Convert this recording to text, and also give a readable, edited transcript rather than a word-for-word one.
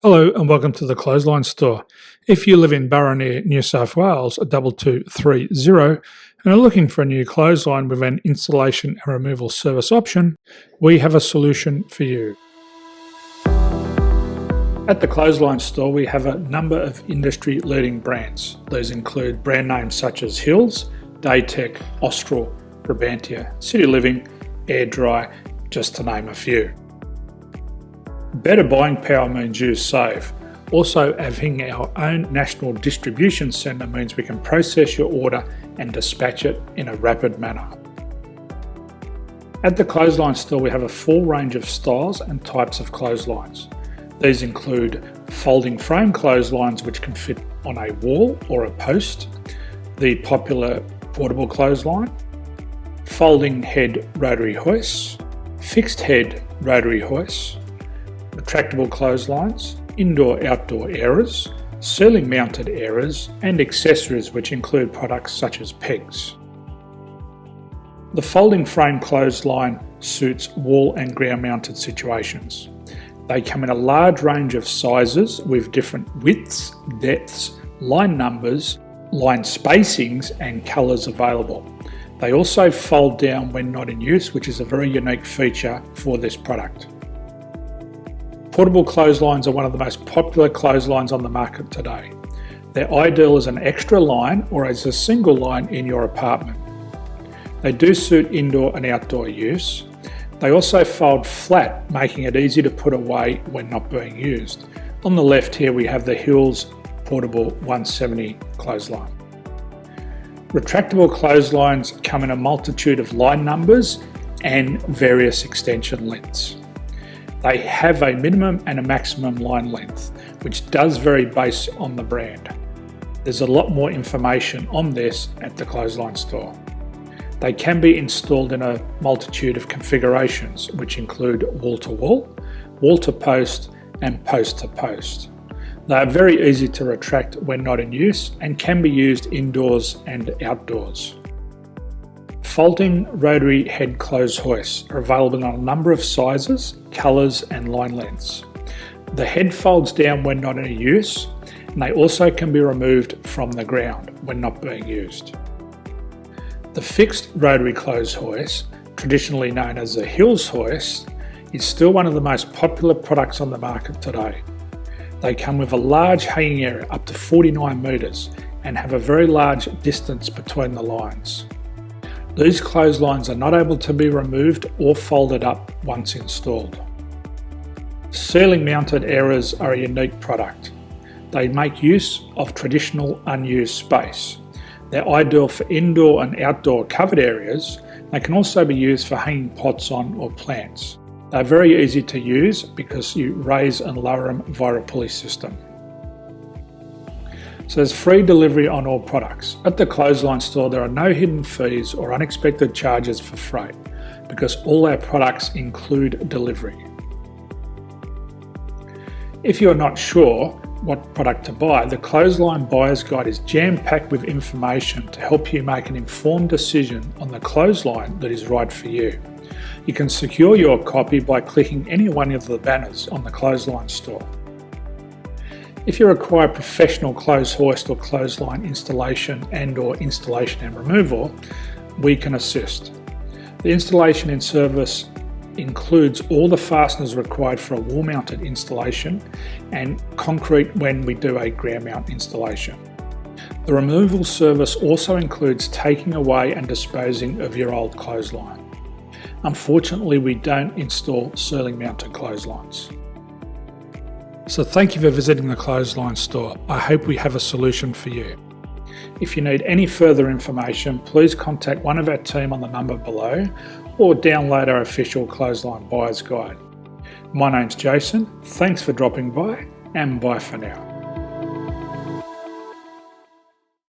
Hello and welcome to the Clothesline Store. If you live in Burraneer, New South Wales, 2230, and are looking for a new clothesline with an installation and removal service option, we have a solution for you. At the Clothesline Store, we have a number of industry-leading brands. These include brand names such as Hills, Daytech, Austral, Burraneer, City Living, Air Dry, just to name a few. Better buying power means you save. Also, having our own national distribution centre means we can process your order and dispatch it in a rapid manner. At the Clothesline Store, we have a full range of styles and types of clotheslines. These include folding frame clotheslines which can fit on a wall or a post, the popular portable clothesline, folding head rotary hoists, fixed head rotary hoists, retractable clotheslines, indoor-outdoor airers, ceiling-mounted airers, and accessories which include products such as pegs. The folding frame clothesline suits wall and ground-mounted situations. They come in a large range of sizes with different widths, depths, line numbers, line spacings, and colours available. They also fold down when not in use, which is a very unique feature for this product. Portable clotheslines are one of the most popular clotheslines on the market today. They're ideal as an extra line or as a single line in your apartment. They do suit indoor and outdoor use. They also fold flat, making it easy to put away when not being used. On the left here we have the Hills Portable 170 clothesline. Retractable clotheslines come in a multitude of line numbers and various extension lengths. They have a minimum and a maximum line length, which does vary based on the brand. There's a lot more information on this at the Clothesline Store. They can be installed in a multitude of configurations, which include wall-to-wall, wall-to-post, and post-to-post. They are very easy to retract when not in use and can be used indoors and outdoors. Folding rotary head clothes hoists are available in a number of sizes, colours and line lengths. The head folds down when not in use, and they also can be removed from the ground when not being used. The fixed rotary clothes hoist, traditionally known as the Hills hoist, is still one of the most popular products on the market today. They come with a large hanging area up to 49 metres and have a very large distance between the lines. These clotheslines are not able to be removed or folded up once installed. Ceiling mounted airers are a unique product. They make use of traditional unused space. They're ideal for indoor and outdoor covered areas. They can also be used for hanging pots on or plants. They're very easy to use because you raise and lower them via a pulley system. So there's free delivery on all products. At the Clothesline Store, there are no hidden fees or unexpected charges for freight because all our products include delivery. If you're not sure what product to buy, the Clothesline Buyer's Guide is jam-packed with information to help you make an informed decision on the clothesline that is right for you. You can secure your copy by clicking any one of the banners on the Clothesline Store. If you require professional clothes hoist or clothesline installation and/or installation and removal, we can assist. The installation and service includes all the fasteners required for a wall-mounted installation and concrete when we do a ground mount installation. The removal service also includes taking away and disposing of your old clothesline. Unfortunately, we don't install ceiling-mounted clotheslines. So thank you for visiting the Clothesline Store. I hope we have a solution for you. If you need any further information, please contact one of our team on the number below or download our official Clothesline Buyer's Guide. My name's Jason, thanks for dropping by and bye for now.